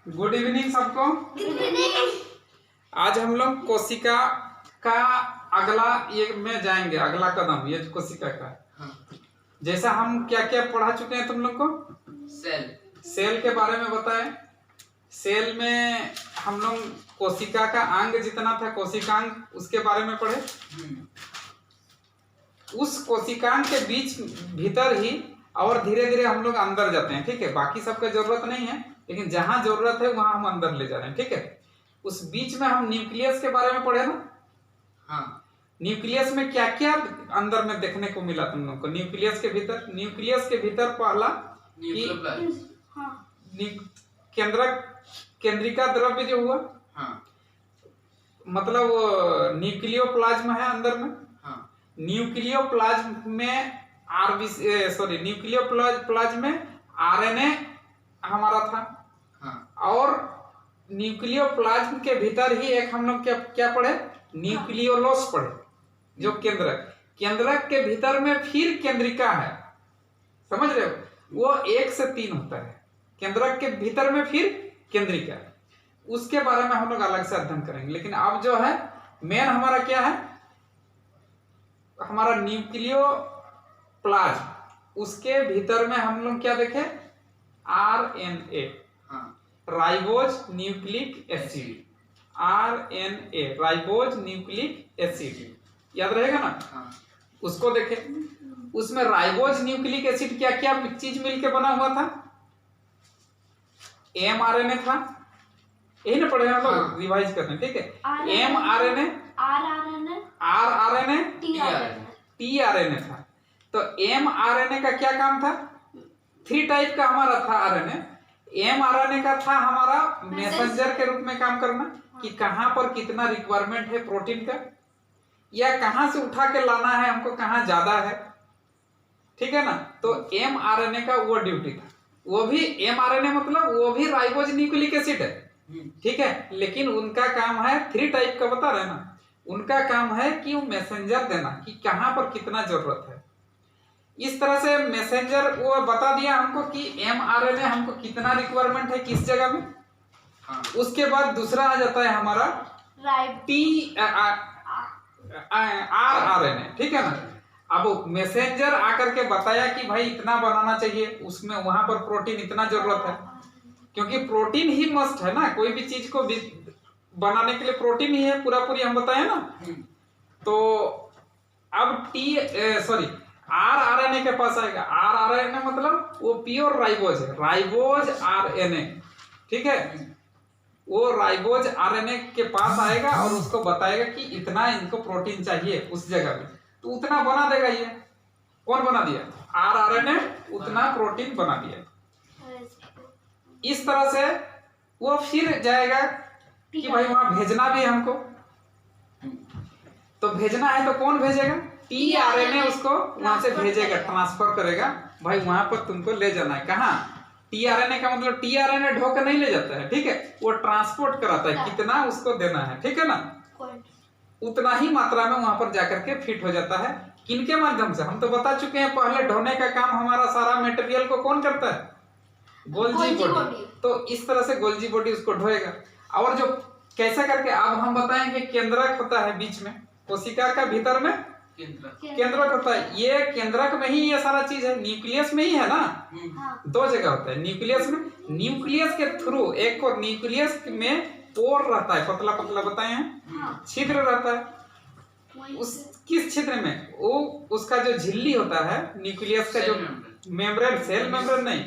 Good evening सबको। आज हम लोग कोशिका का अगला ये में जाएंगे, अगला कदम ये कोशिका का। जैसा हम क्या क्या पढ़ा चुके हैं तुम लोग को, सेल के बारे में बताएं। सेल में हम लोग कोशिका का अंग जितना था, कोशिकांग, उसके बारे में पढ़े। उस कोशिकांग के बीच भीतर ही और धीरे धीरे हम लोग अंदर जाते हैं, ठीक है। बाकी सबका जरूरत नहीं है, लेकिन जहां जरूरत है वहां हम अंदर ले जा रहे हैं, ठीक है। उस बीच में हम न्यूक्लियस के बारे में पढ़े ना। हाँ, न्यूक्लियस में क्या क्या अंदर में देखने को मिला तुम लोग को। न्यूक्लियस के भीतर पहला केंद्रिका द्रव्य जो हुआ, हाँ, मतलब न्यूक्लियोप्लाज्म है अंदर में। हाँ, न्यूक्लियोप्लाज्म में न्यूक्लियोप्लाज्म में आरएनए हमारा था। हाँ, और न्यूक्लियोप्लाज्म के भीतर ही एक हम लोग क्या पढ़े, न्यूक्लियोलस पढ़े, जो केंद्रक के भीतर में फिर केंद्रिका है, समझ रहे हो। वो 1 से 3 होता है, केंद्रक के भीतर में फिर केंद्रिका। उसके बारे में हम लोग अलग से अध्ययन करेंगे। लेकिन अब जो है मेन हमारा क्या है, हमारा न्यूक्लियोप्लाज्म, उसके भीतर में हम लोग क्या देखे, RNA, ribose nucleic acid. RNA ribose nucleic acid याद रहेगा ना। हाँ, उसको देखे। उसमें राइबोज न्यूक्लिक एसिड क्या क्या चीज मिलके बना हुआ था, एमआरएनए था, यही ना पढ़े हम लोग। हाँ, रिवाइज करते हैं, ठीक है। एमआरएनए, आरआरएनए, टीआरएनए था। तो एमआरएनए का क्या काम था, 3 टाइप का हमारा था आरएनए। एमआरएनए का था हमारा मैसेंजर के रूप में काम करना, कि कहां पर कितना रिक्वायरमेंट है प्रोटीन का, या कहां से उठा के लाना है हमको, कहां ज्यादा है, ठीक है ना। तो एमआरएनए का वो ड्यूटी था। वो भी एमआरएनए मतलब वो भी राइबोज न्यूक्लिक एसिड है, ठीक है। लेकिन उनका काम है 3 टाइप का बता रहे ना। उनका काम है कि वो मैसेंजर देना, कि कहां पर कितना जरूरत है। इस तरह से मैसेंजर वो बता दिया हमको कि एमआरएनए हमको कितना रिक्वायरमेंट है किस जगह में। हाँ, उसके बाद दूसरा आ जाता है हमारा आरआरएनए, ठीक है ना। अब मैसेंजर आकर के बताया कि भाई इतना बनाना चाहिए, उसमें वहां पर प्रोटीन इतना जरूरत है, क्योंकि प्रोटीन ही मस्ट है ना। कोई भी चीज को बनाने के लिए प्रोटीन ही है, पूरा पूरी हम बताए ना। तो अब आरआरएनए के पास आएगा। आरआरएनए मतलब वो प्योर राइबोज है, राइबोज आरएनए, ठीक है। वो राइबोज आरएनए के पास आएगा और उसको बताएगा कि इतना इनको प्रोटीन चाहिए उस जगह में, तो उतना बना देगा। ये कौन बना दिया, आरआरएनए उतना प्रोटीन बना दिया। इस तरह से वो फिर जाएगा कि भाई वहां भेजना भी है हमको, तो भेजना है तो कौन भेजेगा, टीआरएनए उसको वहां से भेजेगा, ट्रांसफर करेगा। भाई वहां पर तुमको ले जाना है, कहां। टीआरएनए का मतलब टीआरएनए ढोकर नहीं ले जाता है, ठीक है। वो ट्रांसपोर्ट कराता है, कितना उसको देना है, ठीक है ना। उतना ही मात्रा में वहां पर जाकर के फिट हो जाता है। किनके माध्यम से, हम तो बता चुके हैं पहले, ढोने का काम हमारा सारा मटेरियल को कौन करता है, गोल्जी बॉडी। तो इस तरह से गोल्जी बॉडी उसको ढोएगा। और जो कैसे करके, अब हम बताएंगे केंद्रक होता है बीच में, कोशिका का भीतर में केंद्रक होता है। ये केंद्रक में ही ये सारा चीज है, न्यूक्लियस में ही है ना। हाँ, 2 जगह होता है न्यूक्लियस में। न्यूक्लियस के थ्रू एक और न्यूक्लियस में पोर रहता है, पतला पतला बताए हैं, छिद्र रहता है। उस किस छिद्र में, वो उसका जो झिल्ली होता है न्यूक्लियस का, जो मेम्ब्रेन, सेल मेम्ब्रेन नहीं,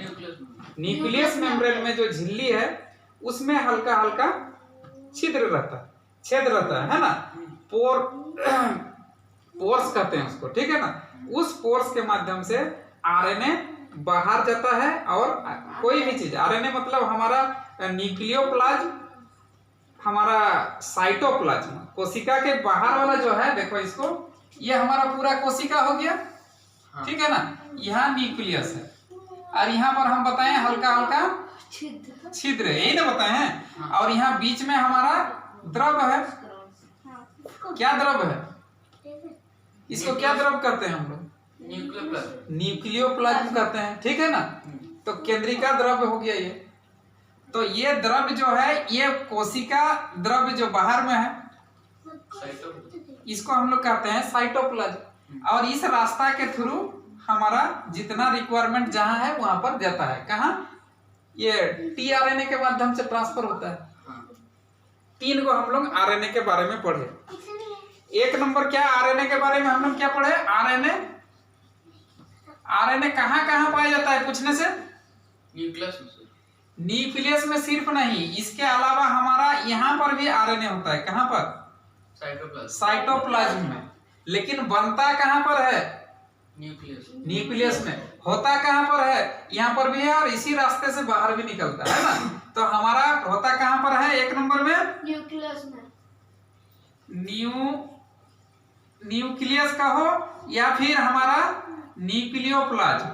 न्यूक्लियस मेम्ब्रेन में जो झिल्ली है उसमें हल्का हल्का छिद्र रहता है, छेद रहता है ना। पोर्स कहते हैं उसको, ठीक है ना। उस पोर्स के माध्यम से आरएनए बाहर जाता है। और कोई भी चीज, आरएनए मतलब हमारा न्यूक्लियोप्लाज्म, हमारा साइटोप्लाज्म, कोशिका के बाहर वाला जो है, देखो इसको, ये हमारा पूरा कोशिका हो गया, ठीक है ना। यहाँ न्यूक्लियस है और यहाँ पर हम बताए हल्का हल्का छिद्र, यही ना बताए हैं। और यहाँ बीच में हमारा द्रव है, क्या द्रव है, इसको क्या द्रव करते हैं हम लोग, न्यूक्लियोप्लाज्म कहते हैं, ठीक है ना। तो केंद्रिका द्रव्य हो गया ये। तो ये द्रव्य जो है, ये कोशिका द्रव्य जो बाहर में है, इसको हम लोग कहते हैं साइटोप्लाज्म। और इस रास्ता के थ्रू हमारा जितना रिक्वायरमेंट जहां है वहां पर जाता है। कहाँ? ये टीआरएनए के माध्यम से ट्रांसफर होता है। 3 को हम लोग आरएनए के बारे में पढ़े। 1 नंबर क्या आरएनए के बारे में हम लोग क्या पढ़े? आरएनए कहाँ कहाँ पाया जाता है पूछने से? न्यूक्लियस में सिर्फ नहीं, इसके अलावा हमारा यहाँ पर भी आरएनए होता है। कहाँ पर? साइटोप्लाज्म में। लेकिन बनता कहाँ पर है? न्यूक्लियस में। होता कहाँ पर है? यहाँ पर भी है और इसी रास्ते से बाहर भी निकलता है ना। तो हमारा होता कहाँ पर है? 1 नंबर में न्यूक्लियस में। न्यूक्लियस का हो या फिर हमारा न्यूक्लियोप्लाज्म।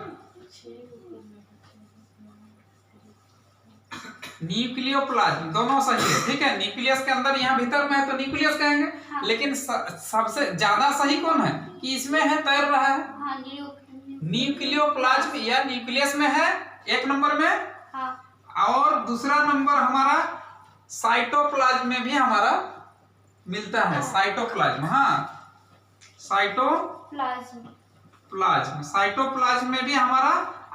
न्यूक्लियोप्लाज्म दोनों सही है, ठीक है। न्यूक्लियस के अंदर यहाँ भीतर में है तो न्यूक्लियस कहेंगे। हाँ। लेकिन सबसे ज्यादा सही कौन है कि इसमें है, तैर रहा है? हाँ, न्यूक्लियोप्लाज्म या न्यूक्लियस में है 1 नंबर में। हाँ। और दूसरा नंबर हमारा साइटोप्लाज्म में भी हमारा मिलता है। साइटोप्लाज्म, हाँ, साइटोप्लाज्म में भी हमारा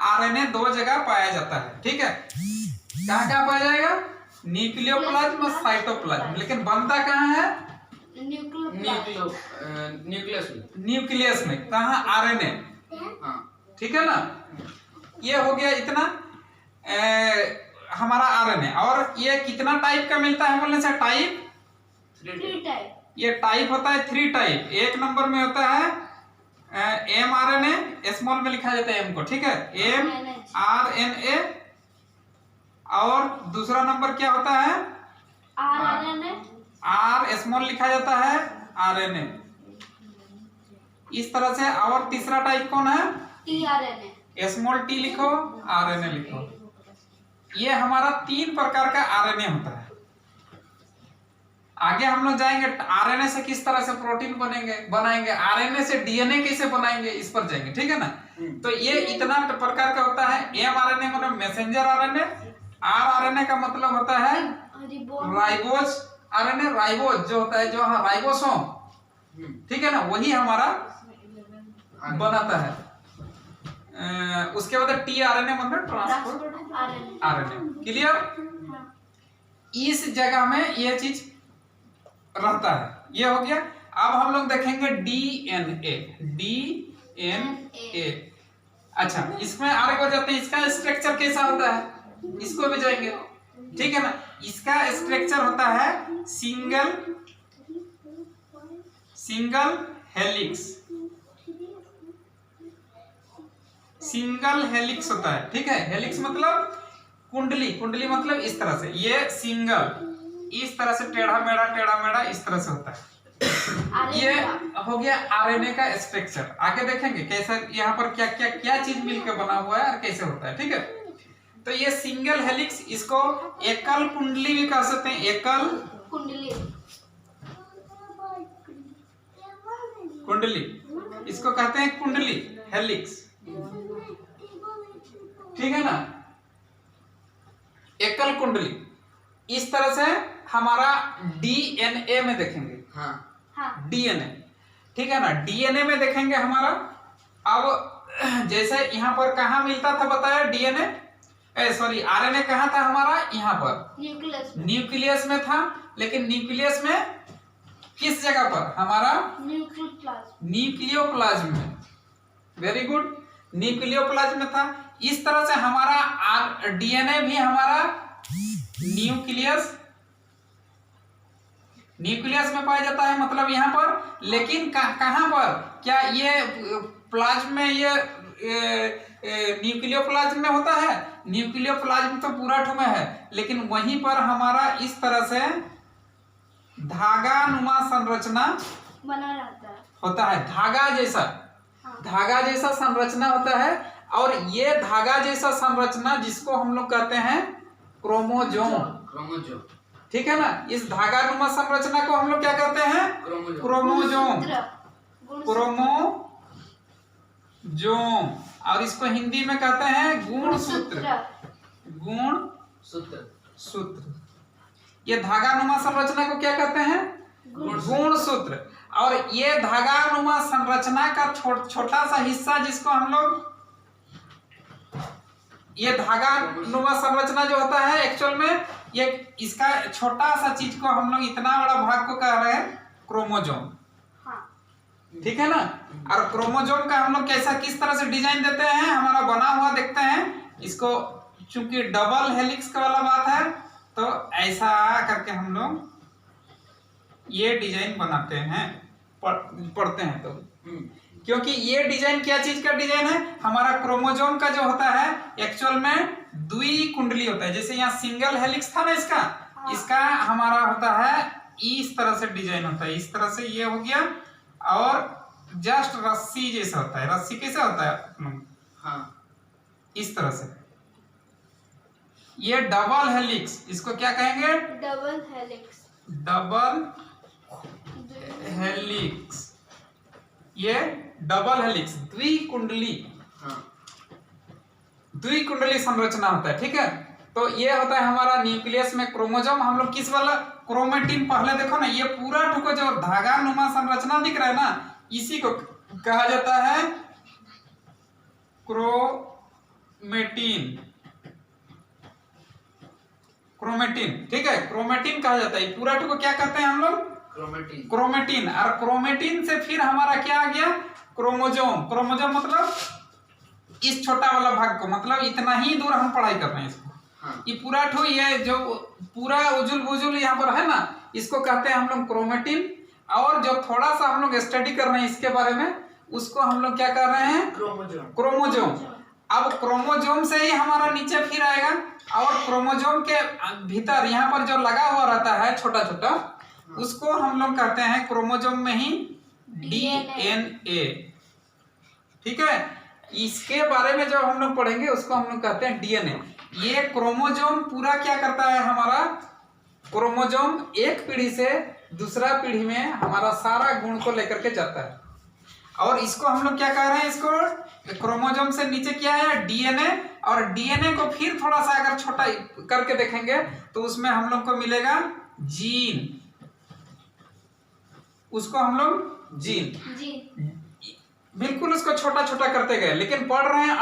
आरएनए 2 जगह पाया जाता है, ठीक है। कहाँ कहाँ पाया जाएगा? न्यूक्लियोप्लाज्म और साइटोप्लाज्म। लेकिन बनता कहाँ है? न्यूक्लियस में। कहाँ? आरएनए, ठीक है ना। ये हो गया इतना हमारा आरएनए। और ये कितना टाइप का मिलता है बोलने से? Type 3 type. ये टाइप होता है 3 टाइप। 1 नंबर में होता है mRNA, स्मॉल में लिखा जाता है m को, ठीक है, mRNA। और दूसरा नंबर क्या होता है? RNA। R स्मॉल लिखा जाता है RNA, इस तरह से। और तीसरा टाइप कौन है? tRNA। स्मॉल t लिखो, RNA लिखो। ये हमारा 3 प्रकार का आरएनए होता है। आगे हम लोग जाएंगे आरएनए से किस तरह से प्रोटीन बनाएंगे, आरएनए से डीएनए कैसे बनाएंगे, इस पर जाएंगे, ठीक है ना। तो ये इतना प्रकार का होता है। mRNA मतलब मैसेंजर आरएनए, rRNA का मतलब होता है राइबोज आरएनए। राइबोज जो होता है, जो राइबोसोम, ठीक है ना, वही हमारा बनाता है। उसके बाद टीआरएनए मतलब ट्रांसपोर्ट आरएनए। क्लियर? इस जगह में ये चीज रहता है। ये हो गया। अब हम लोग देखेंगे डीएनए। अच्छा, इसमें आगे बढ़ जाते हैं। इसका स्ट्रक्चर कैसा होता है, इसको भी जाएंगे, ठीक है ना। इसका स्ट्रक्चर होता है सिंगल हेलिक्स होता है, ठीक है। हेलिक्स मतलब कुंडली मतलब इस तरह से। ये सिंगल इस तरह से टेढ़ा मेढ़ा इस तरह से होता है। ये हो गया आरएनए का स्ट्रक्चर। आगे देखेंगे कैसे यहाँ पर क्या चीज मिलकर बना हुआ है और कैसे होता है, ठीक है। तो ये सिंगल हेलिक्स, इसको एकल कुंडली भी कह सकते हैं। एकल कुंडली इसको कहते हैं, कुंडली हेलिक्स, ठीक है ना। एकल कुंडली इस तरह से हमारा डीएनए में देखेंगे। हाँ। डीएनए, ठीक है ना। डीएनए में देखेंगे हमारा। अब जैसे यहाँ पर कहाँ मिलता था बताया डीएनए, सॉरी आरएनए कहाँ था हमारा? यहाँ पर न्यूक्लियस में था। लेकिन न्यूक्लियस में किस जगह पर? हमारा न्यूक्लियोप्लाज्म में। वेरी गुड, न्यूक्लियोप्लाज्म में था। इस तरह से हमारा डीएनए भी हमारा न्यूक्लियस में पाया जाता है, मतलब यहाँ पर। लेकिन कहाँ पर? क्या ये प्लाज्म में, ये न्यूक्लियोप्लाज्म में होता है? न्यूक्लियोप्लाज्म तो पूरा ठुमा है, लेकिन वहीं पर हमारा इस तरह से धागानुमा संरचना बना रहता है, होता है। धागा जैसा संरचना होता है। और ये धागा जैसा संरचना जिसको हम लोग कहते हैं क्रोमोजोम, ठीक है ना। इस धागानुमा संरचना को हम लोग क्या कहते हैं? क्रोमोजोम। और इसको हिंदी में कहते हैं गुणसूत्र। सूत्र। ये धागानुमा संरचना को क्या कहते हैं? गुणसूत्र। और ये धागानुमा संरचना का छोटा सा हिस्सा जिसको हम लोग, ये धागानुमा संरचना जो होता है एक्चुअल में ये इसका छोटा सा चीज को हम लोग इतना बड़ा भाग को कह रहे हैं क्रोमोजोम। ठीक है ना। और क्रोमोजोम का हम लोग कैसा किस तरह से डिजाइन देते हैं, हमारा बना हुआ देखते हैं इसको, चूंकि डबल हेलिक्स का वाला बात है तो ऐसा करके हम लोग ये डिजाइन बनाते हैं, पढ़ते हैं तो, क्योंकि ये डिजाइन क्या चीज का डिजाइन है, हमारा क्रोमोजोम का जो होता है एक्चुअल में द्विकुंडली होता है। जैसे यहाँ सिंगल हेलिक्स था ना इसका हमारा होता है इस तरह से डिजाइन होता है, इस तरह से ये हो गया, और जस्ट रस्सी जैसा होता है। रस्सी कैसे होता है? हाँ, इस तरह से। ये डबल हेलिक्स, इसको क्या कहेंगे? Double helix. डबल हेलिक्स, ये डबल हेलिक्स द्विकुंडली, द्विकुंडली संरचना होता है। ठीक है, तो ये होता है हमारा न्यूक्लियस में क्रोमोजोम। हम लोग किस वाला क्रोमेटिन, पहले देखो ना, ये पूरा ठुको जो धागा नुमा संरचना दिख रहा है ना, इसी को कहा जाता है क्रोमेटिन। क्रोमेटिन, ठीक है, क्रोमेटिन कहा जाता है। पूरा ठुको क्या कहते हैं हम लोग? क्रोमेटिन। क्रोमेटिन। और क्रोमेटिन से फिर हमारा क्या आ गया? क्रोमोजोम। क्रोमोजोम मतलब इस छोटा वाला भाग को, मतलब इतना ही दूर हम पढ़ाई कर रहे हैं इसको। हाँ। ये पूरा ठो, ये जो पूरा उजुल बुजुल यहाँ पर है ना, इसको कहते हैं हम लोग क्रोमेटिन। और जो थोड़ा सा हम लोग स्टडी कर रहे हैं इसके बारे में, उसको हम लोग क्या कर रहे हैं? क्रोमोजोम। क्रोमोजोम। अब क्रोमोजोम से ही हमारा नीचे फिर आएगा, और क्रोमोजोम के भीतर यहाँ पर जो लगा हुआ रहता है छोटा छोटा, उसको हम लोग कहते हैं क्रोमोजोम में ही डीएनए। ठीक है, इसके बारे में जब हम लोग पढ़ेंगे उसको हम लोग कहते हैं डीएनए। ये क्रोमोजोम पूरा क्या करता है हमारा? क्रोमोजोम एक पीढ़ी से दूसरा पीढ़ी में हमारा सारा गुण को लेकर के जाता है। और इसको हम लोग क्या कह रहे हैं? इसको क्रोमोजोम से नीचे क्या है? डीएनए। और डीएनए को फिर थोड़ा सा अगर छोटा करके देखेंगे तो उसमें हम लोग को मिलेगा जीन। उसको हम लोग जीन बिल्कुल उसको छोटा छोटा करते गए, लेकिन पढ़ रहे हैं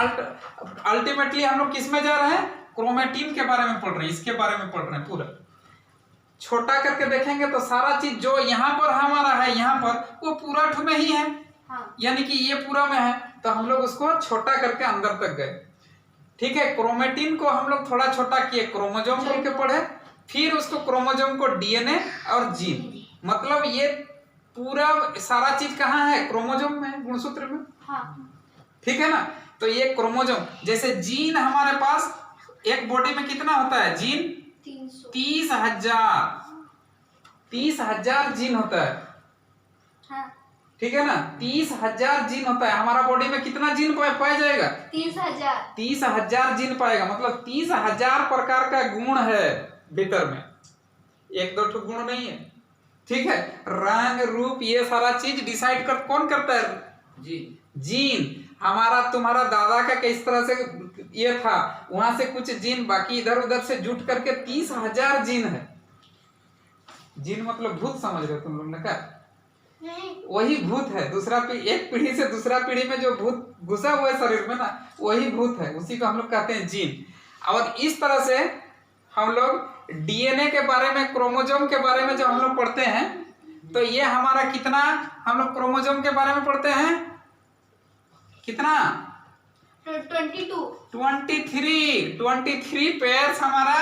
अल्टीमेटली हम लोग किस में जा रहे हैं? क्रोमेटिन के बारे में पढ़ रहे हैं, इसके बारे में पढ़ रहे हैं। पूरा छोटा करके देखेंगे तो सारा चीज जो यहाँ पर हमारा है, यहाँ पर वो पूरा ठो में ही है। हाँ। यानी कि ये पूरा में है, तो हम लोग उसको छोटा करके अंदर तक गए। ठीक है, क्रोमेटिन को हम लोग थोड़ा छोटा किए, क्रोमोजोम बोल के पढ़े, फिर उसको क्रोमोजोम को डीएनए और जीन, मतलब ये पूरा सारा चीज कहाँ है? क्रोमोजोम में, गुणसूत्र में। हाँ। ठीक है ना। तो ये क्रोमोजोम, जैसे जीन हमारे पास एक बॉडी में कितना होता है? जीन 30,000 जीन होता है। हाँ। ठीक है ना, 30,000 जीन होता है। हमारा बॉडी में कितना जीन पाया जाएगा? 30,000 जीन पाएगा, मतलब 30,000 प्रकार का गुण है भीतर में, एक दो ठो गुण नहीं है। ठीक है, रंग रूप ये सारा चीज डिसाइड कौन करता है? जीन। हमारा तुम्हारा दादा का किस तरह से ये था, वहां से कुछ जीन बाकी इधर उधर से जुट करके 30,000 जीन है। जीन मतलब भूत समझ रहे हो तुम लोग ने? क्या वही भूत है? दूसरा एक पीढ़ी से दूसरा पीढ़ी में जो भूत घुसा हुआ है शरीर में ना, वही भूत है, उसी को हम लोग कहते हैं जीन। और इस तरह से हम लोग डीएनए के बारे में, क्रोमोजोम के बारे में जब हम लोग पढ़ते हैं, तो ये हमारा कितना, हम लोग क्रोमोजोम के बारे में पढ़ते हैं कितना? 23 पेयर्स हमारा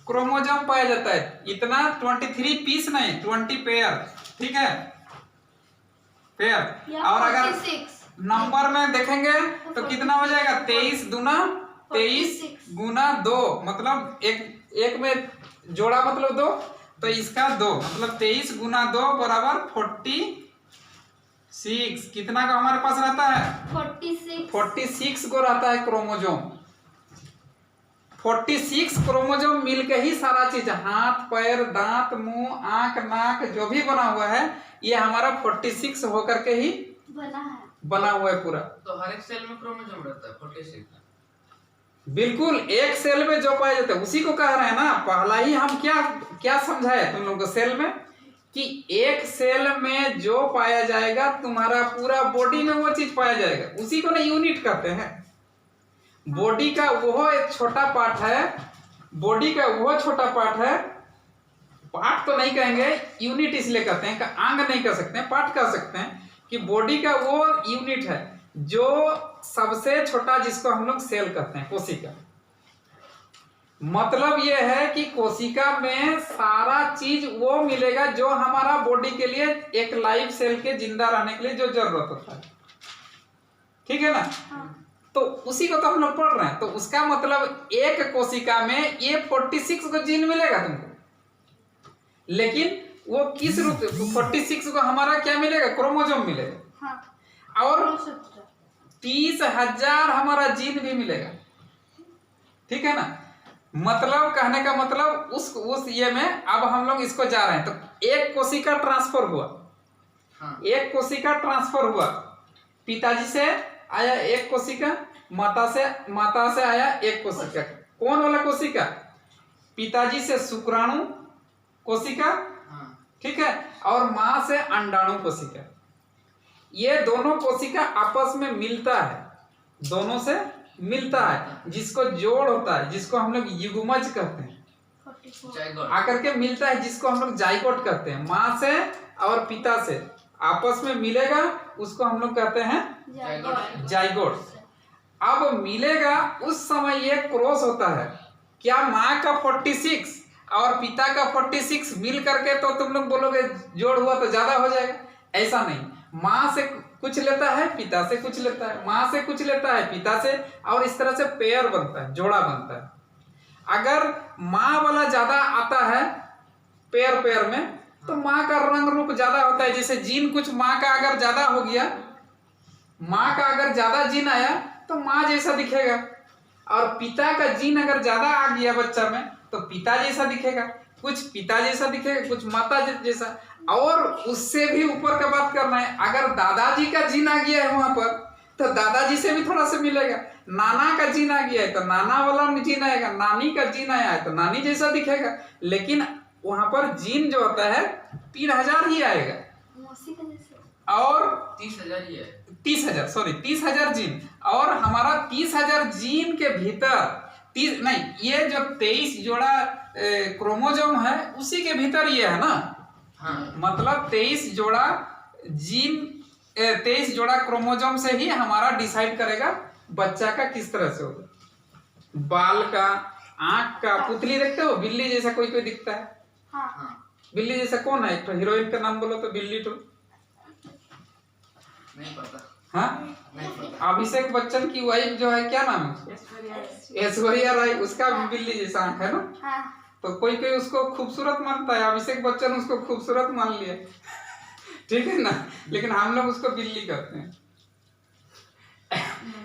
क्रोमोजोम पाया जाता है। इतना 23 पीस नहीं, 20 पेयर। ठीक है, पेयर। और अगर नंबर में देखेंगे तो कितना हो जाएगा? 23 दूना 23 गुना 2, मतलब एक में जोड़ा मतलब 2, तो इसका 2, मतलब 23 गुना 2 बराबर 46। कितना का हमारे पास रहता है? 46 को रहता है क्रोमोजोम। 46 क्रोमोजोम मिलके ही सारा चीज, हाथ पैर दांत मुंह आंख नाक जो भी बना हुआ है, ये हमारा 46 होकर के ही बना हुआ है पूरा। तो हर एक सेल में क्रोमोजोम रहता है 46? बिल्कुल एक सेल में जो पाया जाता है उसी को कह रहे हैं ना। पहला ही हम क्या क्या समझाए तुम लोगों को सेल में, कि एक सेल में जो पाया जाएगा तुम्हारा पूरा बॉडी में वो चीज पाया जाएगा, उसी को ना यूनिट कहते हैं। बॉडी का वो एक छोटा पार्ट है, बॉडी का वो छोटा पार्ट है, पार्ट तो नहीं कहेंगे, यूनिट इसलिए कहते हैं, अंग नहीं कह सकते हैं, पार्ट कह सकते हैं, कि बॉडी का वो यूनिट है जो सबसे छोटा, जिसको हम लोग सेल कहते हैं, कोशिका। मतलब ये है कि कोशिका में सारा चीज वो मिलेगा जो हमारा बॉडी के लिए एक लाइव सेल के जिंदा रहने के लिए जो जरूरत होता है, ठीक है ना। तो उसी को तो हम लोग पढ़ रहे हैं। तो उसका मतलब एक कोशिका में ये 46 को जीन मिलेगा तुमको, लेकिन वो किस रूप, 46 को हमारा क्या मिलेगा, क्रोमोसोम मिलेगा। और 30,000 हमारा जीन भी मिलेगा, ठीक है ना। मतलब कहने का मतलब उस ये में अब हम लोग इसको जा रहे हैं। तो एक कोशिका ट्रांसफर हुआ, एक कोशिका ट्रांसफर हुआ, पिताजी से आया एक कोशिका, माता से आया एक कोशिका। कौन वाला कोशिका, पिताजी से शुक्राणु कोशिका, ठीक है, और माँ से अंडाणु कोशिका। ये दोनों कोशिका आपस में मिलता है, दोनों से मिलता है, जिसको जोड़ होता है, जिसको हम लोग युग्मज कहते हैं, आकर के मिलता है, जिसको हम लोग जाइगोट कहते हैं। माँ से और पिता से आपस में मिलेगा, उसको हम लोग कहते हैं जाइगोट। अब मिलेगा उस समय ये क्रॉस होता है। क्या माँ का 46 और पिता का 46 मिल करके तो तुम लोग बोलोगे जोड़ हुआ तो ज्यादा हो जाएगा? ऐसा नहीं, माँ से कुछ लेता है, पिता से कुछ लेता है, माँ से कुछ लेता है, पिता से, और इस तरह से पेयर बनता है, जोड़ा बनता है। अगर माँ वाला ज्यादा आता है पेयर में, तो माँ का रंग रूप ज्यादा होता है। जैसे जीन कुछ माँ का अगर ज्यादा हो गया, माँ का अगर ज्यादा जीन आया तो माँ जैसा दिखेगा, और पिता का जीन अगर ज्यादा आ गया बच्चा में तो पिता जैसा दिखेगा, कुछ पिता जैसा दिखेगा, कुछ माता जैसा। और उससे भी ऊपर का बात करना है, अगर दादाजी का जीन आ गया है वहां पर तो दादाजी से भी थोड़ा सा मिलेगा। नाना का जीन आ गया है तो नाना वाला जीन आएगा, नानी का जीन आया है तो नानी जैसा दिखेगा। लेकिन वहां पर जीन जो होता है 3000 ही आएगा, और 30,000 ही है, 30,000 सॉरी 30,000 जीन। और हमारा 30,000 जीन के भीतर 30 नहीं, ये जो 23 जोड़ा क्रोमोसोम है उसी के भीतर ये है ना। हाँ। मतलब 23 जोड़ा जीन 23 जोड़ा क्रोमोसोम से ही हमारा डिसाइड करेगा बच्चा का किस तरह से होगा। बाल का, आंख का, पुतली देखते हो बिल्ली जैसा कोई कोई दिखता है। हाँ। बिल्ली जैसा कौन है? एक तो हीरोइन का नाम बोलो तो बिल्ली तो नहीं पता। हाँ, नहीं पता। अभिषेक बच्चन की वाइफ जो है, क्या नाम है उसका? ऐश्वर्या राय। उसका भी बिल्ली जैसा आंख है ना। तो कोई कोई उसको खूबसूरत मानता है, अभिषेक बच्चन उसको खूबसूरत मान लिया ठीक है ना, लेकिन हम लोग उसको बिल्ली कहते हैं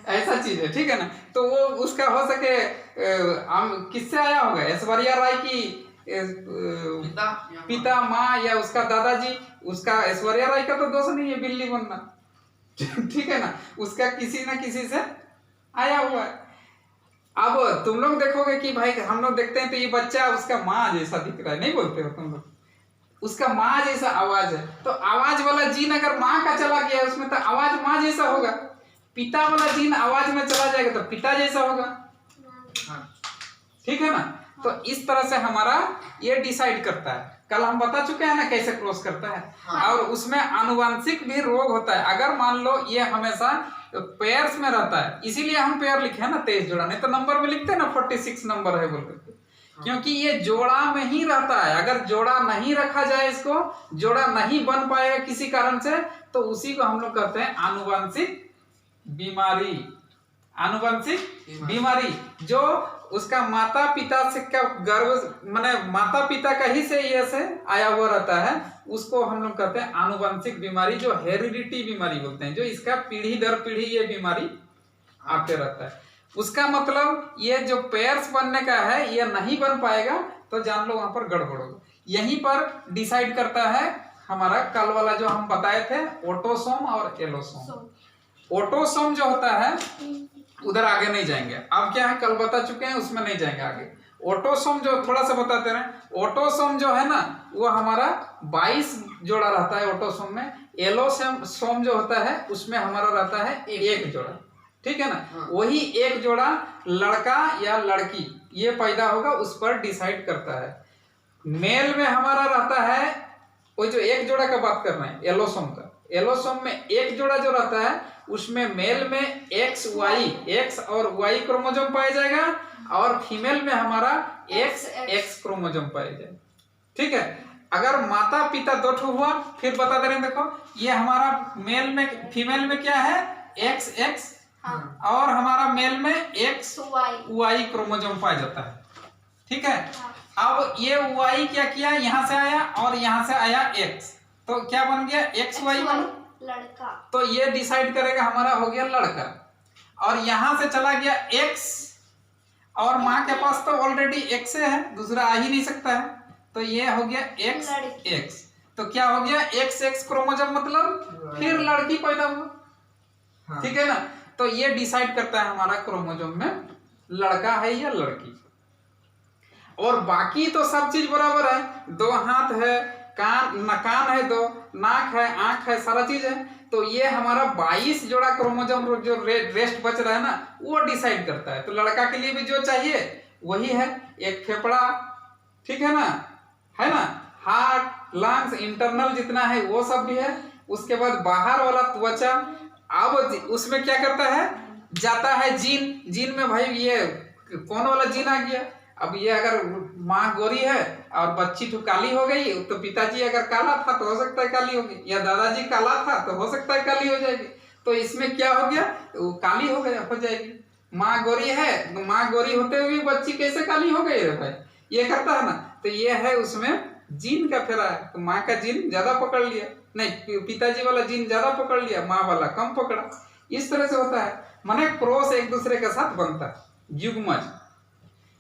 ऐसा चीज है, ठीक है ना। तो वो उसका हो सके किससे आया होगा, ऐश्वर्या राय की पिता, माँ, या उसका दादाजी। उसका ऐश्वर्या राय का तो दोष नहीं है बिल्ली बनना ठीक है ना, उसका किसी ना किसी से आया हुआ है। अब तुम लोग देखोगे कि भाई हम लोग देखते हैं तो ये बच्चा उसका माँ जैसा दिख रहा है, नहीं बोलते हो तुम लोग, उसका माँ जैसा आवाज है। तो आवाज वाला जीन अगर माँ का चला गया उसमें तो आवाज माँ जैसा होगा, पिता वाला जीन आवाज में चला जाएगा तो पिता जैसा होगा, ठीक है ना। तो इस तरह से हमारा ये डिसाइड करता है। कल हम बता चुके हैं ना कैसे क्रॉस करता है। हाँ। और उसमें आनुवंशिक भी रोग होता है। अगर मान लो ये हमेशा पेयर्स में रहता है, इसीलिए हम पेयर लिखे हैं ना 23 जोड़ा, नहीं तो नंबर में लिखते हैं ना 46 नंबर है बोल करके, क्योंकि ये जोड़ा में ही रहता है। अगर जोड़ा नहीं रखा जाए, इसको जोड़ा नहीं बन पाएगा किसी कारण से, तो उसी को हम लोग कहते हैं आनुवंशिक बीमारी। आनुवंशिक बीमारी जो उसका माता पिता से का गर्भ माने माता पिता का ही से ये से आया हुआ रहता है, उसको हम लोग कहते हैं आनुवंशिक बीमारी, जो हेरिडिटी बीमारी बोलते हैं, जो इसका पीढ़ी दर पीढ़ी ये बीमारी आते रहता है। उसका मतलब ये जो पेयर्स बनने का है ये नहीं बन पाएगा तो जान लो वहां पर गड़बड़ होगा। यहीं पर डिसाइड करता है हमारा कल वाला जो हम बताए थे ऑटोसोम और एलोसोम। ऑटोसोम जो होता है उधर आगे नहीं जाएंगे। अब क्या है, कल बता चुके हैं, उसमें नहीं जाएंगे आगे। ऑटोसोम जो थोड़ा सा बताते रहे, ऑटोसोम जो है ना वो हमारा 22 जोड़ा रहता है ऑटोसोम में। एलोसोम जो होता है उसमें हमारा रहता है एक जोड़ा, ठीक है ना। वही एक जोड़ा लड़का या लड़की ये पैदा होगा उस पर डिसाइड करता है। मेल में हमारा रहता है, वो जो एक जोड़ा का बात कर रहे हैं एलोसोम का, एलोसोम में एक जोड़ा जो रहता है उसमें मेल में एक्स और वाई क्रोमोसोम पाया जाएगा और फीमेल में हमारा एक्स क्रोमोसोम पाया जाएगा, ठीक है। अगर माता पिता दो ठो हुआ, फिर बता दे रहे हैं, देखो ये हमारा मेल में फीमेल में क्या है एक्स और हमारा मेल में एक्स वाई क्रोमोसोम पाया जाता है, ठीक है। अब ये वाई क्या किया, यहाँ से आया और यहाँ से आया एक्स, तो क्या बन गया एक्स वाई लड़का। तो ये डिसाइड करेगा हमारा हो गया लड़का। और यहाँ से चला गया एक्स और माँ के पास तो ऑलरेडी एक्स है, दूसरा आ ही नहीं सकता है, तो ये हो गया एक्स। तो क्या हो गया एक्स क्रोमोसोम, मतलब फिर लड़की पैदा हुआ, ठीक है ना। तो ये डिसाइड करता है हमारा क्रोमोसोम में लड़का है या लड़की। और बाकी तो सब चीज बराबर है, दो हाथ है, कान है, दो नाक है, आंख है, सारा चीज है। तो ये हमारा 22 जोड़ा क्रोमोसोम जो रेस्ट बच रहा है ना वो डिसाइड करता है। तो लड़का के लिए भी जो चाहिए वही है, एक फेफड़ा, ठीक है ना, हार्ट लंग्स इंटरनल जितना है वो सब भी है। उसके बाद बाहर वाला त्वचा, अब उसमें क्या करता है, जाता है जीन में, भाई ये कौन वाला जीन आ गया। अब ये अगर माँ गोरी है और बच्ची तो काली हो गई, तो पिताजी अगर काला था तो हो सकता है काली होगी, या दादाजी काला था तो हो सकता है काली हो जाएगी। तो इसमें क्या हो गया, वो काली हो जाएगी। माँ गोरी है तो माँ गोरी होते हुए बच्ची कैसे काली हो गई रे भाई, ये करता है ना। तो ये है उसमें जीन का फेरा है, तो माँ का जीन ज्यादा पकड़ लिया, नहीं पिताजी वाला जीन ज्यादा पकड़ लिया, माँ वाला कम पकड़ा। इस तरह से होता है, माने क्रॉस एक दूसरे के साथ बनता है, युग्मज।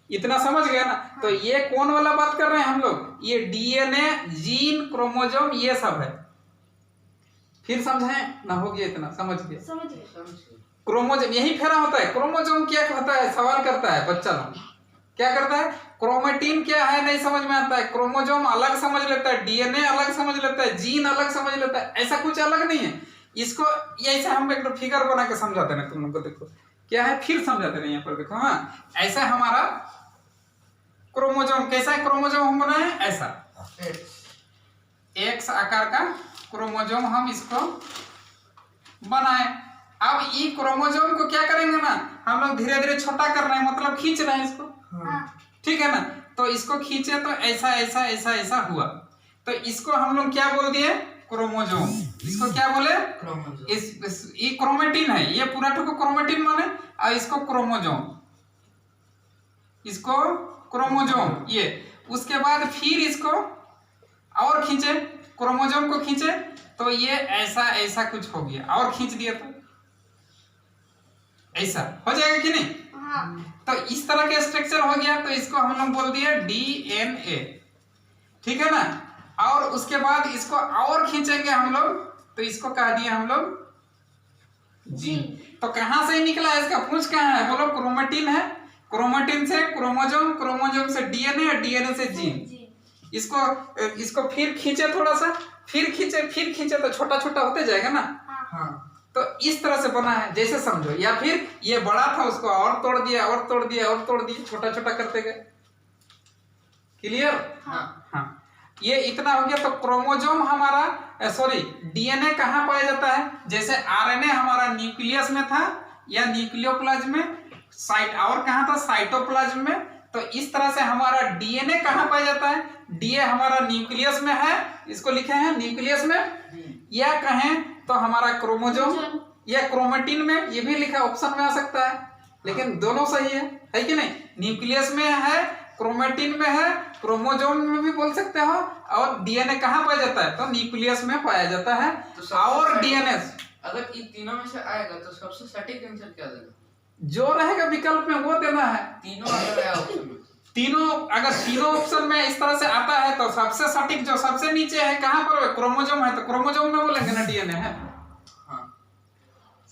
इतना समझ गया ना। तो ये कौन वाला बात कर रहे हैं हम लोग, ये डीएनए, जीन, क्रोमोसोम, ये सब है। फिर समझाएं ना, हो गया इतना, समझ गया। क्रोमोसोम यही फेरा होता है। क्रोमोसोम क्या होता है, सवाल करता है बच्चा लोग, क्या करता है, क्रोमेटिन क्या है नहीं समझ में आता है, क्रोमोसोम अलग समझ लेता है, डीएनए अलग समझ लेता है, जीन अलग समझ लेता है, ऐसा कुछ अलग नहीं है। इसको ऐसे हम एक फिगर बना के समझाते हैं तुम लोग को, देखो क्या है, फिर समझाते हैं यहाँ पर, देखो हाँ, ऐसा हमारा क्रोमोसोम, कैसा है क्रोमोसोम हम बनाए, ऐसा एक्स आकार का क्रोमोसोम हम इसको बनाए। अब ये क्रोमोसोम को क्या करेंगे ना, हम लोग धीरे धीरे छोटा कर रहे हैं, मतलब खींच रहे हैं इसको, ठीक है ना। तो इसको खींचे तो ऐसा ऐसा ऐसा ऐसा हुआ, तो इसको हम लोग क्या बोल दिए, क्रोमोसोम। इसको क्या बोले, ये क्रोमेटिन है, ये पूरा ठोको क्रोमेटिन माने, और इसको क्रोमोसोम, इसको क्रोमोसोम ये। उसके बाद फिर इसको और खींचे, क्रोमोसोम को खींचे तो ये ऐसा ऐसा कुछ हो गया, और खींच दिया तो ऐसा हो जाएगा कि नहीं। तो इस तरह के स्ट्रक्चर हो गया, तो इसको हम लोग बोल दिए डीएनए, ठीक है ना। और उसके बाद इसको और खींचेंगे हम लोग, तो इसको कह दिए हम लोग जीन। तो कहां से निकला है, इसका पूंछ कहां है, बोलो क्रोमेटिन है, क्रोमेटिन से क्रोमोसोम, क्रोमोसोम से डीएनए, डीएनए से जीन। इसको फिर खींचे थोड़ा सा, फिर खींचे तो छोटा छोटा होते जाएगा ना। तो इस तरह से बना है, जैसे समझो, या फिर ये बड़ा था उसको और तोड़ दिया और तोड़ दिया और तोड़ दिया, छोटा छोटा करते गए। क्लियर, हाँ। ये इतना हो गया। तो क्रोमोसोम हमारा, सॉरी डीएनए कहाँ पाया जाता है, जैसे आरएनए हमारा न्यूक्लियस में था या न्यूक्लियोप्लाज्म में, साइट और कहाँ था, साइटोप्लाज्म में। तो इस तरह से हमारा डीएनए कहाँ पाया जाता है, डीए हमारा न्यूक्लियस में है, इसको लिखे हैं न्यूक्लियस में, या कहें तो हमारा क्रोमोसोम या क्रोमेटिन में, ये भी लिखा ऑप्शन में आ सकता है, लेकिन दोनों सही है कि नहीं। न्यूक्लियस में है, क्रोमेटिन में है, क्रोमोसोम में भी बोल सकते हो। और डीएनए कहाँ पाया जाता है, तो न्यूक्लियस में पाया जाता है। तो और डीएनए अगर इन तीनों में से आएगा तो सबसे सटीक आंसर क्या देगा, जो रहेगा विकल्प में वो देना है। तीनों अगर आया ऑप्शन में, अगर तीनों ऑप्शन में इस तरह से आता है तो सबसे सटीक जो सबसे नीचे है कहाँ पर, क्रोमोसोम है, तो क्रोमोसोम में बोलेंगे ना डीएनए है। हाँ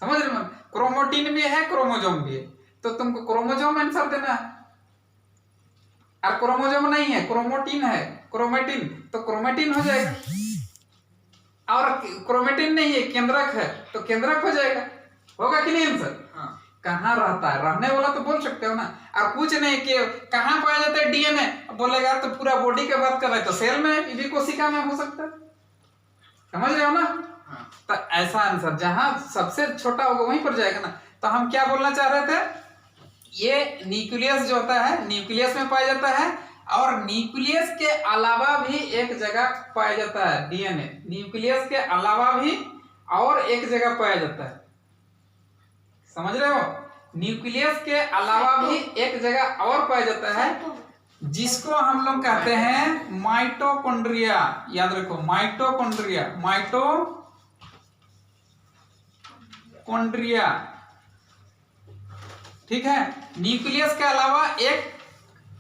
समझ रहे हो, क्रोमोटिन भी है, क्रोमोजोम भी है, तो तुमको क्रोमोजोम आंसर देना है। और क्रोमोजोम नहीं है, क्रोमोटिन है, क्रोमेटिन, तो क्रोमेटिन हो जाएगा। और क्रोमेटिन नहीं है, केंद्रक है, तो केंद्रक हो जाएगा। होगा कि नहीं आंसर? हाँ। कहाँ रहता है, रहने वाला तो बोल सकते हो ना। और कुछ नहीं कि कहाँ पाया जाता है डीएनए, बोलेगा तो पूरा बॉडी के बात कर रहे, तो सेल में, ये भी कोशिका में हो सकता है। समझ रहे हो ना? हाँ। तो ऐसा आंसर जहां सबसे छोटा होगा वहीं पर जाएगा ना। तो हम क्या बोलना चाह रहे थे, ये न्यूक्लियस जो होता है, न्यूक्लियस में पाया जाता है, और न्यूक्लियस के अलावा भी एक जगह पाया जाता है डीएनए। न्यूक्लियस के अलावा भी और एक जगह पाया जाता है, समझ रहे हो? न्यूक्लियस के अलावा भी एक जगह और पाया जाता है, जिसको हम लोग कहते हैं माइटोकॉन्ड्रिया। याद रखो, माइटोकॉन्ड्रिया, माइटोकॉन्ड्रिया, ठीक है। न्यूक्लियस के अलावा एक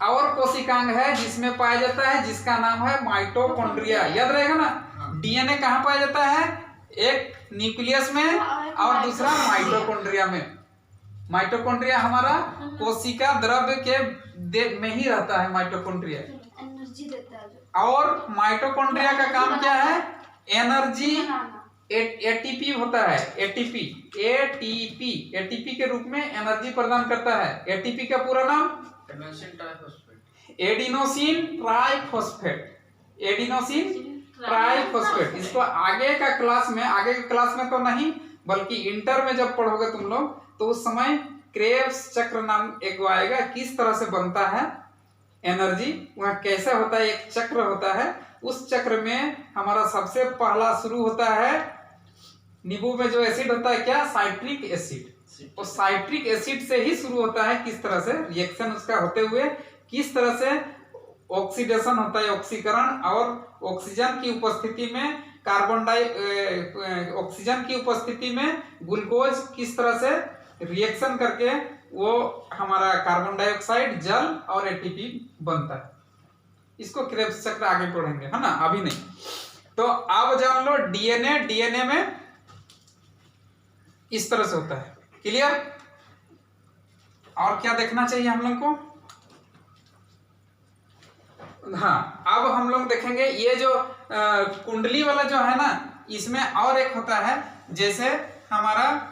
और कोशिकांग है जिसमें पाया जाता है, जिसका नाम है माइटोकॉन्ड्रिया। याद रहेगा ना? डीएनए कहाँ पाया जाता है? एक न्यूक्लियस में और दूसरा माइटोकॉन्ड्रिया में। माइटोकॉन्ड्रिया हमारा कोशिका द्रव्य के में ही रहता है माइटोकॉन्ड्रिया। एनर्जी देता है जो। और माइटोकॉन्ड्रिया का काम क्या है? एनर्जी, एटीपी होता है, एटीपी, एटीपी, एटीपी के रूप में एनर्जी प्रदान करता है। एटीपी का पूरा नाम एडिनोसिन ट्राइफॉस्फेट, एडिनोसिन ट्राइफॉस्फेट। इसको आगे के क्लास में तो नहीं, बल्कि इंटर में जब पढ़ोगे तुम लोग, तो उस समय क्रेब्स चक्र नाम एक आएगा, किस तरह से बनता है एनर्जी, वह कैसे होता है, एक चक्र होता है। उस चक्र में हमारा सबसे पहला शुरू होता है, नींबू में जो एसिड होता है क्या, साइट्रिक एसिड। तो साइट्रिक एसिड से ही शुरू होता है, किस तरह से रिएक्शन उसका होते हुए किस तरह से ऑक्सीडेशन होता है, ऑक्सीकरण, और ऑक्सीजन की उपस्थिति में ऑक्सीजन की उपस्थिति में ग्लूकोज किस तरह से रिएक्शन करके वो हमारा कार्बन डाइऑक्साइड, जल और एटीपी बनता है। इसको क्रेब्स चक्र आगे पढ़ेंगे, है ना, अभी नहीं। तो अब जान लो डीएनए, डीएनए में इस तरह से होता है। क्लियर? और क्या देखना चाहिए हम लोग को? हाँ, अब हम लोग देखेंगे ये जो कुंडली वाला जो है ना, इसमें और एक होता है, जैसे हमारा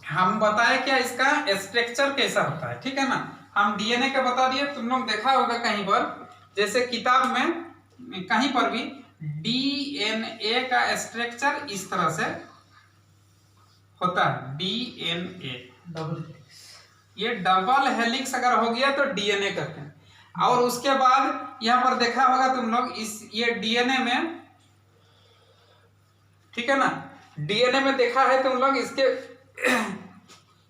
हम बताए क्या इसका स्ट्रक्चर कैसा होता है, ठीक है ना। हम डीएनए का बता दिए, तुम लोग देखा होगा कहीं पर, जैसे किताब में कहीं पर भी डीएनए का स्ट्रक्चर इस तरह से होता है। डीएनए ये डबल हेलिक्स अगर हो गया तो डीएनए कहते हैं। और उसके बाद यहां पर देखा होगा तुम लोग, इस ये डीएनए में, ठीक है ना, डीएनए में देखा है तुम लोग, इसके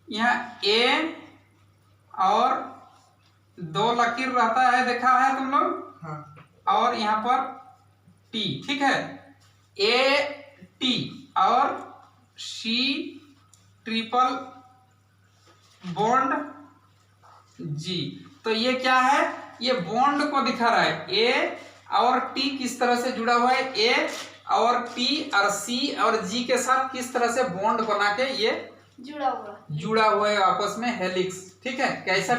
यहाँ ए और 2 लकीर रहता है, देखा है तुम लोग? हाँ। और यहाँ पर टी, ठीक है, ए टी और सी ट्रिपल बॉन्ड जी। तो ये क्या है? ये बॉन्ड को दिखा रहा है। ए और टी किस तरह से जुड़ा हुआ है, ए और टी और सी और जी के साथ किस तरह से बॉन्ड बना के ये जुड़ा हुआ है आपस में, हेलिक्स, ठीक है, कैसा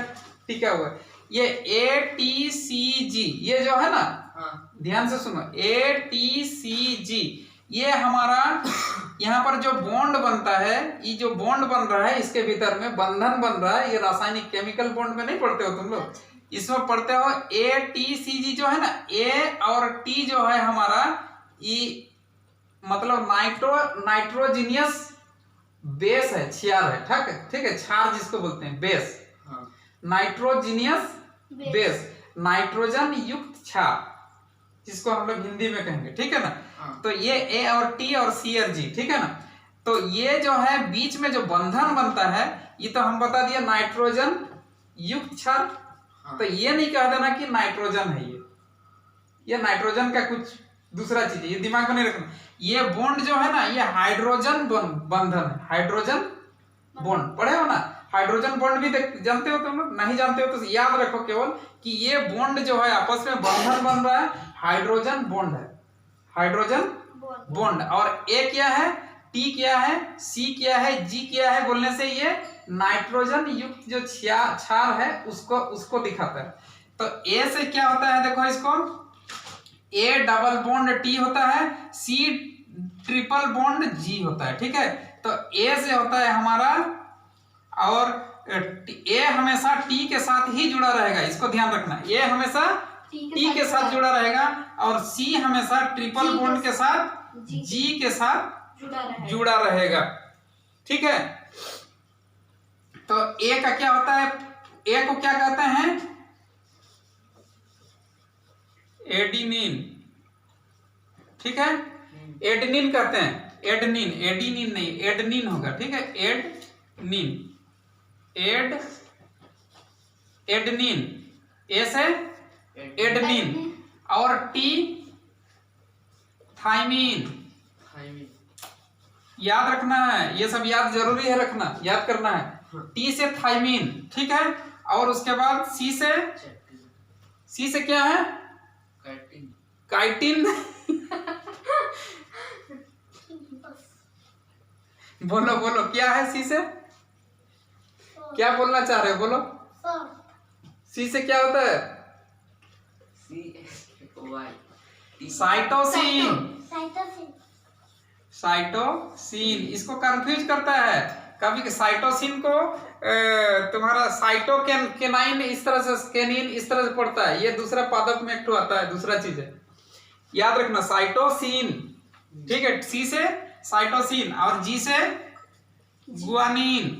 टिका हुआ है। ये ए टी सी जी, ये जो है ना, ध्यान से सुनो, ए टी सी जी, ये हमारा यहाँ पर जो बॉन्ड बनता है, ये जो बॉन्ड बन रहा है, इसके भीतर में बंधन बन रहा है, ये रासायनिक केमिकल बॉन्ड में नहीं पढ़ते हो तुम लोग, इसमें पढ़ते हो। ए टी सी जी जो है ना, ए और टी जो है हमारा, ये मतलब नाइट्रोजीनियस बेस है, क्षार है, ठीक है, क्षार जिसको बोलते हैं, बेस, नाइट्रोजीनियस बेस, नाइट्रोजन युक्त क्षार, जिसको हम लोग हिंदी में कहेंगे, ठीक है ना। तो ये ए और टी और सी और जी, ठीक है ना। तो ये जो है बीच में जो बंधन बनता है, ये तो हम बता दिया नाइट्रोजन युक्त क्षार। तो ये नहीं कह देना कि नाइट्रोजन है, ये नाइट्रोजन का कुछ दूसरा चीज है, ये दिमाग में नहीं रखना। ये बॉन्ड जो है ना, ये हाइड्रोजन बंधन है, हाइड्रोजन बॉन्ड पढ़े हो ना। हाइड्रोजन बॉन्ड भी जानते हो तुम लोग, नहीं जानते हो तो याद रखो केवल कि ये बॉन्ड जो है आपस में बंधन बन रहा है, हाइड्रोजन बॉन्ड है, हाइड्रोजन बॉन्ड। और ए क्या है, टी क्या है, सी क्या है, जी क्या है बोलने से ये नाइट्रोजन युक्त जो क्षार है उसको दिखाता है। तो ए से क्या होता है, देखो इसको ए डबल बॉन्ड टी होता है, सी ट्रिपल बॉन्ड जी होता है। ठीक है, तो ए से होता है हमारा, और ए हमेशा टी के साथ ही जुड़ा रहेगा, इसको ध्यान रखना। ए हमेशा टी के साथ जुड़ा रहेगा, और सी हमेशा ट्रिपल बॉन्ड के साथ जी के साथ जुड़ा रहेगा। ठीक है, तो ए का क्या होता है, ए को क्या कहते हैं, एडिनिन। ठीक है, एडनिन कहते हैं, एडनिन, एडिनिन नहीं, एडनिन होगा। ठीक है, एडनिन, एडनिन, ए से एडनिन, और टी थाइमीन। याद रखना है, ये सब याद जरूरी है रखना, याद करना है। टी से थाइमीन। ठीक है, और उसके बाद सी से क्या है, काइटिन। बोलो बोलो क्या है सी से, क्या बोलना चाह रहे हो, बोलो। सी से क्या होता है, साइटोसिन। साइटोसिन, इसको कंफ्यूज करता है कभी। साइटोसिन को तुम्हारा साइटोकेनाइन इस तरह से, केनिन इस तरह से पढ़ता है, ये दूसरा पादप में एक आता है, दूसरा चीज है, याद रखना। साइटोसिन, ठीक है, सी से साइटोसिन, और जी से गुआनिन।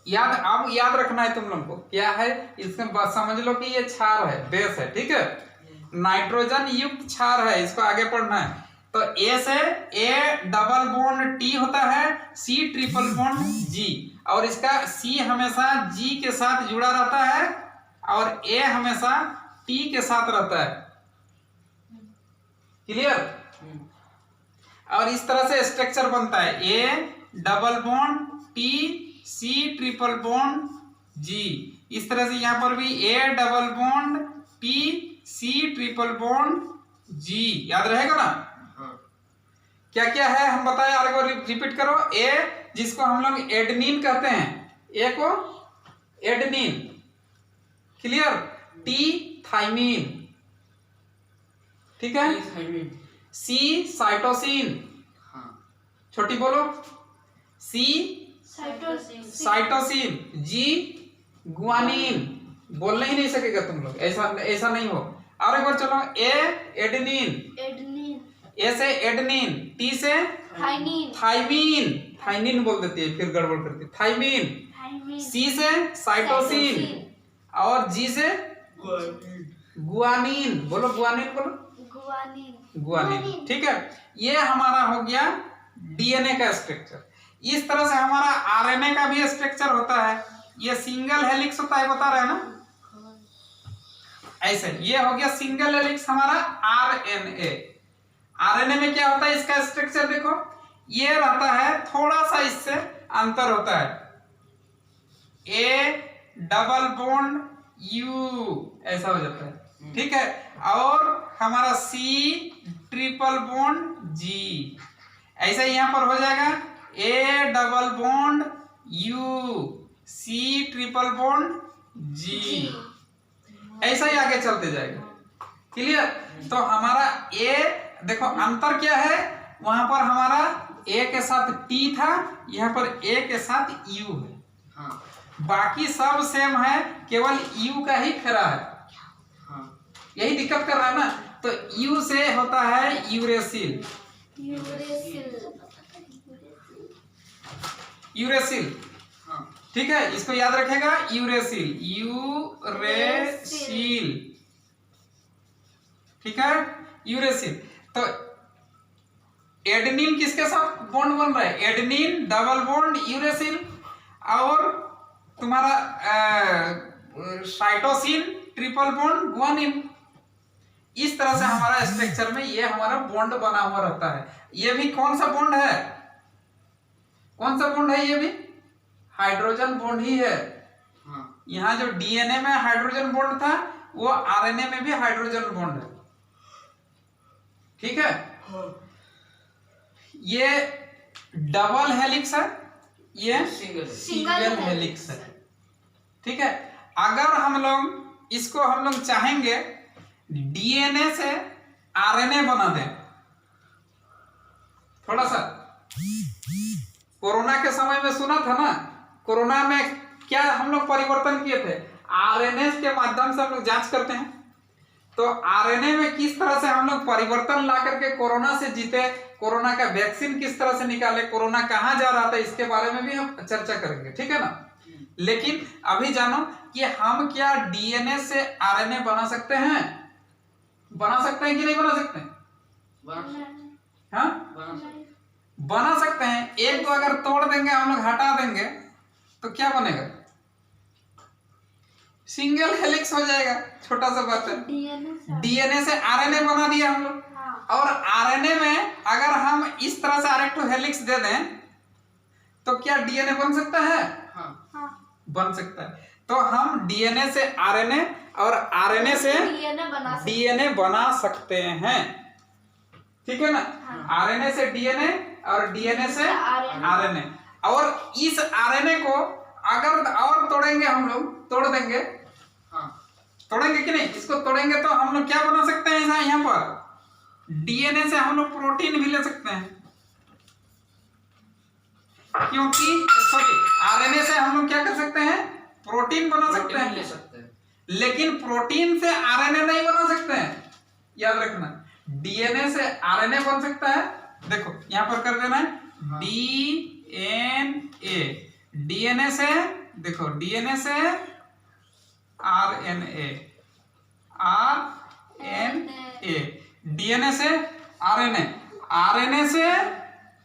अब याद रखना है तुम लोग को, क्या है इसमें, बस समझ लो कि ये क्षार है, बेस है। ठीक है, नाइट्रोजन युक्त क्षार है, इसको आगे पढ़ना है। तो ए से ए डबल बॉन्ड टी होता है, सी ट्रिपल बॉन्ड जी, और इसका सी हमेशा जी के साथ जुड़ा रहता है, और ए हमेशा टी के साथ रहता है। क्लियर? और इस तरह से स्ट्रक्चर बनता है, A double bond T, C triple bond G. इस तरह से यहां पर भी A double bond T, C triple bond G. याद रहेगा ना? क्या क्या है हम बताएं, आगे को रिपीट करो। ए जिसको हम लोग एडनिन कहते हैं, ए को एडनिन। क्लियर? टी थाइमीन, ठीक है। सी साइटोसिन, छोटी बोलो, सी साइटोसिन, जी गुआनिन। बोलने ही नहीं सकेगा तुम लोग, ऐसा नहीं हो। और एक बार चलो, ए एडनिन, ए से एडनिन, टी से थाइमीन, थाइमीन बोल देती है फिर गड़बड़ करती है, थाइमीन। सी से साइटोसिन, और जी से गुआनिन। बोलो गुआनिन, बोलो गुआनिन। ठीक है, ये हमारा हो गया डीएनए का स्ट्रक्चर। इस तरह से हमारा आरएनए का भी स्ट्रक्चर होता है। ये सिंगल हेलिक्स होता है, बता रहे हैं ना, ऐसे। ये हो गया सिंगल हेलिक्स हमारा आरएनए। आरएनए में क्या होता है, इसका स्ट्रक्चर देखो, ये रहता है, थोड़ा सा इससे अंतर होता है, ए डबल बॉन्ड यू, ऐसा हो जाता है। ठीक है, और हमारा सी ट्रिपल बॉन्ड जी, ऐसा यहां पर हो जाएगा, A double bond U, C triple bond G, ऐसा ही आगे चलते जाएगा। क्लियर? तो हमारा ए देखो अंतर क्या है, वहां पर हमारा ए के साथ टी था, यहाँ पर ए के साथ यू है। बाकी सब सेम है, केवल यू का ही फेरा है। यही दिक्कत कर रहा है ना। तो यू से होता है यूरेसिल, यूरेसिल। ठीक है, इसको याद रखेगा, यूरेसिल, यूरेसिल। ठीक है, यूरेसिल। तो एडेनिन किसके साथ बॉन्ड बन रहा है, एडेनिन डबल बॉन्ड यूरेसिल, और तुम्हारा साइटोसिन ट्रिपल बॉन्ड गुआनिन। इस तरह से हमारा स्ट्रक्चर में ये हमारा बॉन्ड बना हुआ रहता है। ये भी कौन सा बॉन्ड है, कौन सा बॉन्ड है, ये भी हाइड्रोजन बॉन्ड ही है। यहाँ जो डीएनए में हाइड्रोजन बॉन्ड था, वो आरएनए में भी हाइड्रोजन बॉन्ड है। ठीक है। ये डबल हेलिक्स है, ये सिंगल हेलिक्स है, ठीक है। अगर हम लोग इसको हम लोग चाहेंगे डीएनए से आरएनए बना दें, थोड़ा सा कोरोना के समय में सुना था ना, कोरोना में क्या हम लोग परिवर्तन किए थे, आरएनए के माध्यम से हम लोग जांच करते हैं, तो आरएनए में किस तरह से हम लोग परिवर्तन ला करके कोरोना से जीते, कोरोना का वैक्सीन किस तरह से निकाले, कोरोना कहाँ जा रहा था, इसके बारे में भी हम चर्चा करेंगे, ठीक है ना। लेकिन अभी जानो कि हम क्या डीएनए से आरएनए बना सकते हैं, बना सकते हैं कि नहीं बना सकते हैं? हाँ बना सकते हैं। एक तो अगर तोड़ देंगे हम लोग, हटा देंगे, तो क्या बनेगा, सिंगल हेलिक्स हो जाएगा, छोटा सा बात है। डीएनए से आरएनए बना दिया हम लोग, और आरएनए में अगर हम इस तरह से आरेक्टो हेलिक्स दे दें तो क्या डीएनए बन सकता है? हाँ। बन सकता है। तो हम डीएनए से आरएनए और आरएनए से डीएनए बना सकते हैं, ठीक है ना। आरएनए से डीएनए और डीएनए से आरएनए, और इस आरएनए को अगर और तोड़ेंगे हम लोग, तोड़ देंगे, तोड़ेंगे कि नहीं, इसको तोड़ेंगे तो हम लोग क्या बना सकते हैं, यहाँ पर डीएनए से हम लोग प्रोटीन भी ले सकते हैं, क्योंकि सॉरी आरएनए से हम लोग क्या कर सकते हैं, प्रोटीन बना सकते हैं, ले सकते हैं। लेकिन प्रोटीन से आरएनए नहीं बना सकते हैं, याद रखना। डीएनए से आरएनए बन सकता है, देखो यहां पर कर देना है डीएनए, डीएनए से देखो, डीएनए से आरएनए, आरएनए, डीएनए से आरएनए, आरएनए से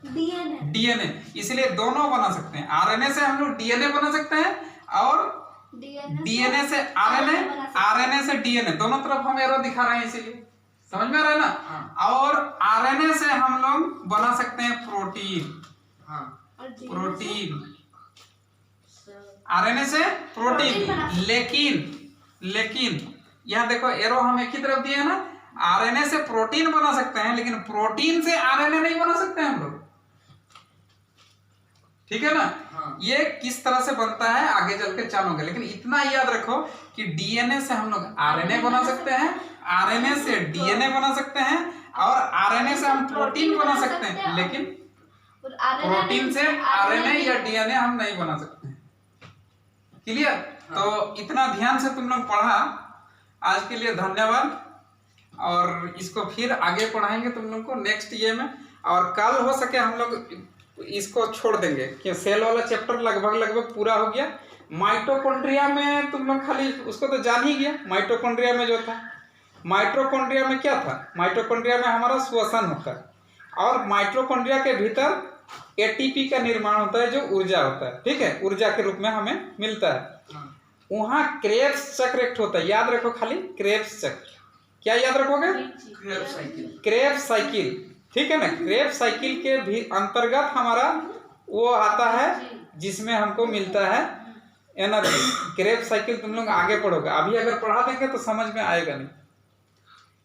डीएनए, इसलिए दोनों बना सकते हैं। आरएनए से हम लोग डीएनए बना सकते हैं और डीएनए से आरएनए, आरएनए से डीएनए, दोनों तरफ हम एरो दिखा रहे हैं, इसीलिए समझ में आ रहा है ना। हाँ। और आरएनए से हम लोग बना सकते हैं प्रोटीन, हाँ प्रोटीन, आरएनए से प्रोटीन। लेकिन यहाँ देखो एरो हम एक ही तरफ दिए है ना, आरएनए से प्रोटीन बना सकते हैं, लेकिन प्रोटीन से आरएनए नहीं बना सकते हम लोग, ठीक है ना। हाँ। ये किस तरह से बनता है आगे चल के जानोगे, लेकिन इतना याद रखो कि डीएनए से हम लोग आरएनए बना सकते हैं, आरएनए से डीएनए बना सकते हैं, और आरएनए से हम प्रोटीन बना सकते हैं, लेकिन प्रोटीन से आरएनए या डीएनए हम नहीं बना सकते हैं। क्लियर? हाँ। तो इतना ध्यान से तुम लोग पढ़ा, आज के लिए धन्यवाद, और इसको फिर आगे पढ़ाएंगे तुम लोग को नेक्स्ट ये में, और कल हो सके हम लोग इसको छोड़ देंगे कि सेल वाला चैप्टर लगभग पूरा हो गया। माइटोकॉन्ड्रिया में तुम लोग खाली उसको तो जान ही गया। माइटोकॉन्ड्रिया में जो था, माइटोकॉन्ड्रिया में क्या था, माइटोकॉन्ड्रिया में हमारा श्वसन होता है, और माइटोकॉन्ड्रिया के भीतर एटीपी का निर्माण होता है, जो ऊर्जा होता है, ठीक है, ऊर्जा के रूप में हमें मिलता है। वहाँ क्रेब्स चक्र एक होता है, याद रखो खाली क्रेब्स चक्र, क्या याद रखोगे, क्रेब्स साइकिल, ठीक है ना। क्रेब्स साइकिल के भी अंतर्गत हमारा वो आता है जिसमें हमको मिलता है एनर्जी। क्रेब्स साइकिल तुम लोग आगे पढ़ोगे, अभी अगर पढ़ा देंगे तो समझ में आएगा नहीं,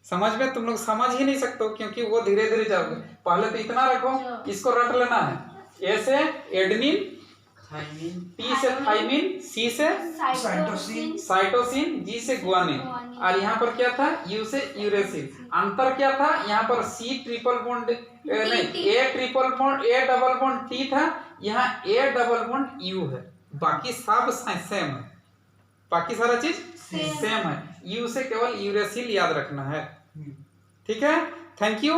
समझ में तुम लोग समझ ही नहीं सकते हो, क्योंकि वो धीरे धीरे जाओगे। पहले तो इतना रखो, इसको रट लेना है, ए से एडेनिन, टी से थाइमिन, सी से साइटोसिन, जी से गुआनिन, और यहाँ पर क्या था, यू से यूरेसिल। अंतर क्या था, यहाँ पर सी ट्रिपल बॉन्ड नहीं, ए ट्रिपल बॉन्ड, ए डबल बॉन्ड टी था, यहाँ ए डबल बॉन्ड यू है, बाकी सब सेम है, बाकी सारा चीज सेम है। यू से केवल यूरेसिल याद रखना है, ठीक है। Thank you.